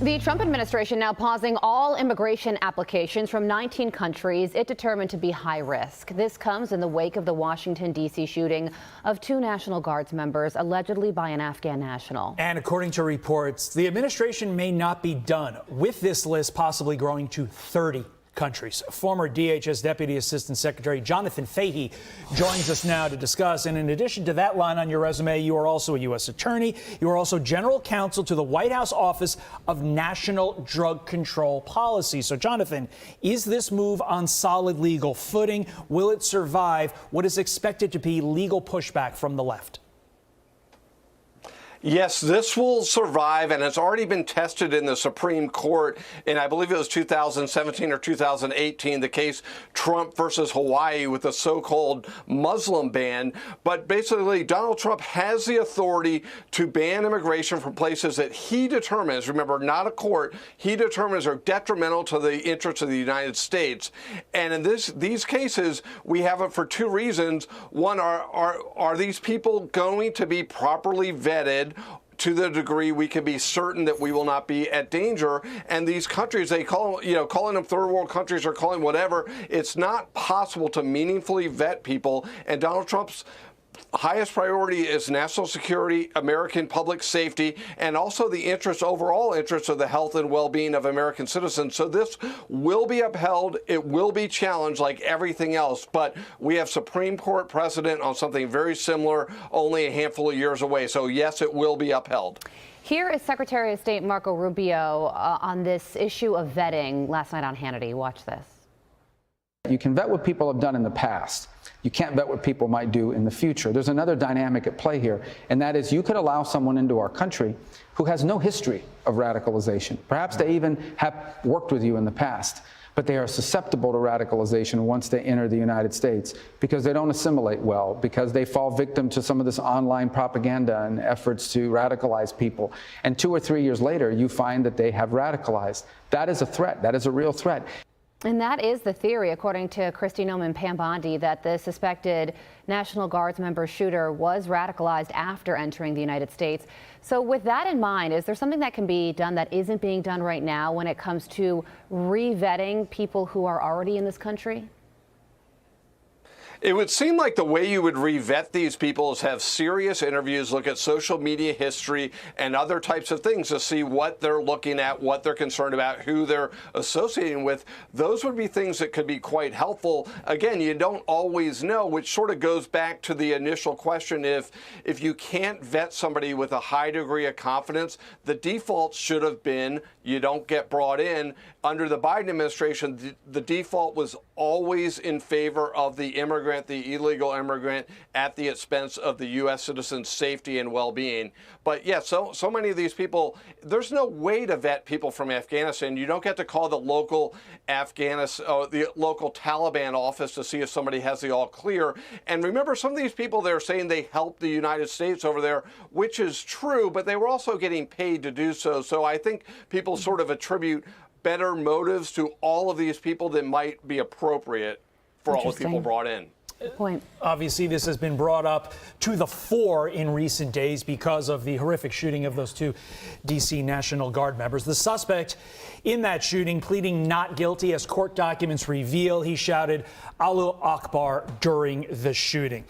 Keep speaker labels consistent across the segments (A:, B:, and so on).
A: The Trump administration now pausing all immigration applications from 19 countries it determined to be high risk. This comes in the wake of the Washington, D.C. shooting of 2 National Guards members, allegedly by an Afghan national.
B: And according to reports, the administration may not be done with this list, possibly growing to 30 countries. Former DHS Deputy Assistant Secretary Jonathan Fahey joins us now to discuss. And in addition to that line on your resume, you are also a U.S. attorney. You are also general counsel to the White House Office of National Drug Control Policy. So, Jonathan, is this move on solid legal footing? Will it survive what is expected to be legal pushback from the left?
C: Yes, this will survive, and it's already been tested in the Supreme Court in, I believe it was 2017 or 2018, the case Trump versus Hawaii with the so-called Muslim ban. But basically, Donald Trump has the authority to ban immigration from places that he determines, remember, not a court, he determines are detrimental to the interests of the United States. And in these cases, we have it for 2 reasons. One, are these people going to be properly vetted to the degree we can be certain that we will not be at danger? And these countries, they call, calling them third world countries or calling whatever, it's not possible to meaningfully vet people. And Donald Trump's highest priority is national security, American public safety, and also the overall interests of the health and well-being of American citizens. So this will be upheld. It will be challenged like everything else. But we have Supreme Court precedent on something very similar, only a handful of years away. So yes, it will be upheld.
A: Here is Secretary of State Marco Rubio on this issue of vetting last night on Hannity. Watch this.
D: You can vet what people have done in the past. You can't vet what people might do in the future. There's another dynamic at play here, and that is you could allow someone into our country who has no history of radicalization. Perhaps they even have worked with you in the past, but they are susceptible to radicalization once they enter the United States because they don't assimilate well, because they fall victim to some of this online propaganda and efforts to radicalize people. And 2 or 3 years later, you find that they have radicalized. That is a threat. That is a real threat.
A: And that is the theory, according to Kristi Noman Pambondi, that the suspected National Guards member shooter was radicalized after entering the United States. So with that in mind, is there something that can be done that isn't being done right now when it comes to re-vetting people who are already in this country?
C: It would seem like the way you would re-vet these people is have serious interviews, look at social media history and other types of things to see what they're looking at, what they're concerned about, who they're associating with. Those would be things that could be quite helpful. Again, you don't always know, which sort of goes back to the initial question. If you can't vet somebody with a high degree of confidence, the default should have been you don't get brought in. Under the Biden administration, the default was always in favor of the immigrant, the illegal immigrant, at the expense of the U.S. citizen's safety and well-being. But yeah, so many of these people, there's no way to vet people from Afghanistan. You don't get to call the local the local Taliban office to see if somebody has the all clear. And remember, some of these people, they're saying they helped the United States over there, which is true, but they were also getting paid to do so. So I think people sort of attribute better motives to all of these people that might be appropriate for all the people brought in.
A: Point.
B: Obviously, this has been brought up to the fore in recent days because of the horrific shooting of those 2 D.C. National Guard members. The suspect in that shooting pleading not guilty, as court documents reveal. He shouted "Allahu Akbar" during the shooting.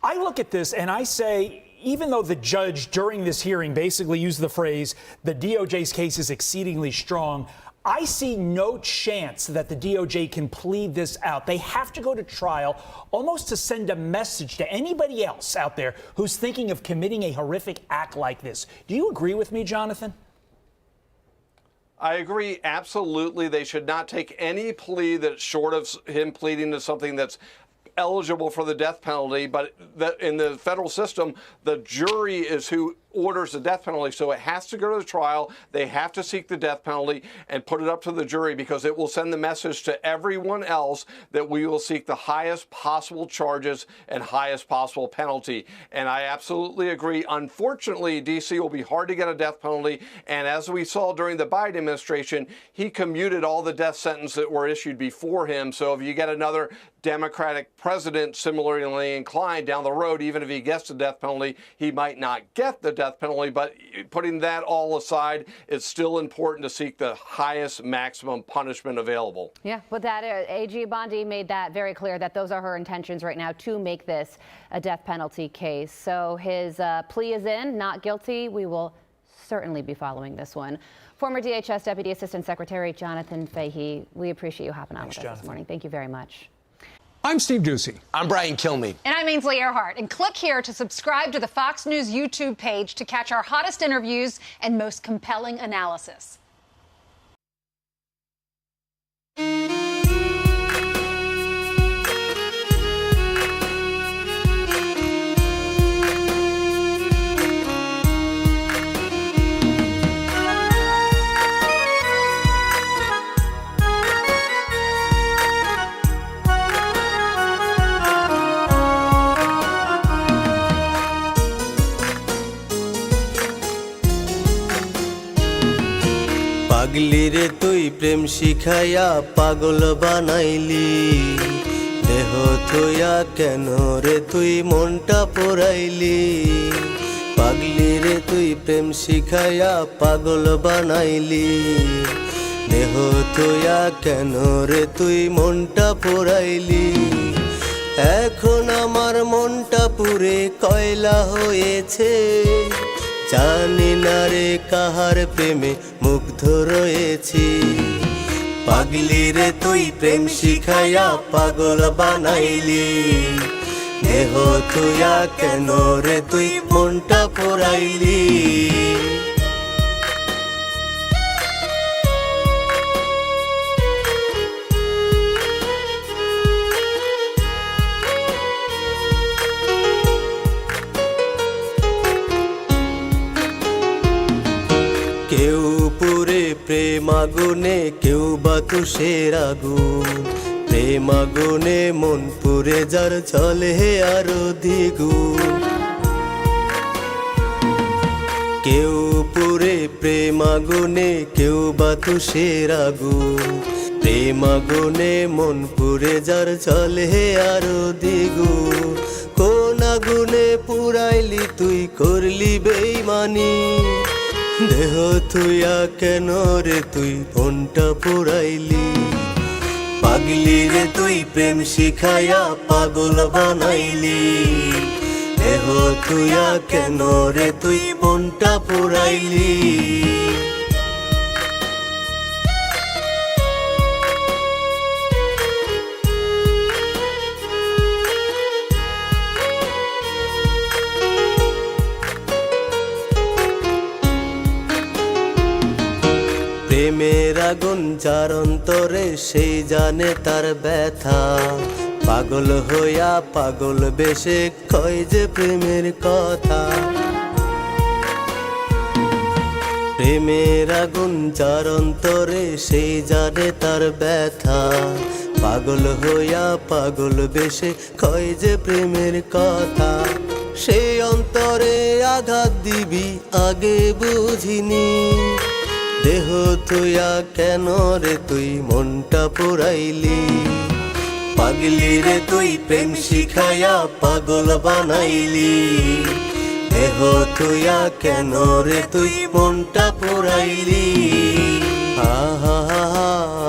B: I look at this and I say, even though the judge during this hearing basically used the phrase, the DOJ's case is exceedingly strong, I see no chance that the DOJ can plead this out. They have to go to trial almost to send a message to anybody else out there who's thinking of committing a horrific act like this. Do you agree with me, Jonathan?
C: I agree, absolutely. They should not take any plea that's short of him pleading to something that's eligible for the death penalty. But in the federal system, the jury is who orders the death penalty, so it has to go to the trial. They have to seek the death penalty and put it up to the jury because it will send the message to everyone else that we will seek the highest possible charges and highest possible penalty. And I absolutely agree. Unfortunately, D.C. will be hard to get a death penalty, and as we saw during the Biden administration, he commuted all the death sentences that were issued before him. So if you get another Democratic president similarly inclined down the road, even if he gets the death penalty, he might not get the death death penalty. But putting that all aside, it's still important to seek the highest maximum punishment available.
A: Yeah, but that AG Bondi made that very clear that those are her intentions right now to make this a death penalty case. So his plea is in, not guilty. We will certainly be following this one. Former DHS Deputy Assistant Secretary Jonathan Fahey, we appreciate you hopping on with us this morning. Thank you very much.
E: I'm Steve Ducey.
F: I'm Brian Kilmeade.
G: And I'm Ainsley Earhart. And click here to subscribe to the Fox News YouTube page to catch our hottest interviews and most compelling analysis.
H: পাগলি রে তুই প্রেম শিখাইয়া পাগল বানাইলি দেহ থইয়া কেন রে তুই মনটা পোড়াইলি পাগলি রে তুই প্রেম শিখাইয়া পাগল বানাইলি দেহ থইয়া কেন রে তুই মনটা পোড়াইলি এখন আমার মনটা পুরে কয়লা হয়েছে জানি না রে কাহার প্রেমে মুগ্ধ রয়েছি পাগলি রে তুই প্রেম শিখাইয়া পাগল বানাইলি দেহ তুইয়া কেন রে তুই মনটা পোড়াইলি কেউ পুরে প্রেম আগুনে কেউ বা তুষের আগুন প্রেম আগুনে মন পুরে যার চলে আরো দ্বিগুণ কেউ পুরে প্রেম আগুনে কেউ বা তুষের আগুন প্রেম আগুনে মন পুরে যার চলে আরো দ্বিগুণ কোন আগুনে পুরাইলি তুই করলি বেইমানি দেহ তুইয়া কেন রে তুই মনটা পোড়াইলি পাগলি রে তুই প্রেম শিখাইয়া পাগল বানাইলি দেহ তুইয়া কেন রে তুই মনটা পোড়াইলি প্রেমের আগুন যার অন্তরে সেই জানে তার ব্যথা পাগল হইয়া পাগল বেশে কয় যে প্রেমের কথা প্রেমের আগুন যার অন্তরে সেই জানে তার ব্যথা পাগল হইয়া পাগল বেশে কয় যে প্রেমের কথা সেই অন্তরে আঘাত দিবি আগে বুঝিনি দেহ তুইয়া কেন রে তুই মনটা পোড়াইলি পাগলি রে তুই প্রেম শিখাইয়া পাগল বানাইলি দেহ তুইয়া কেন রে তুই মনটা পোড়াইলি হা হা হা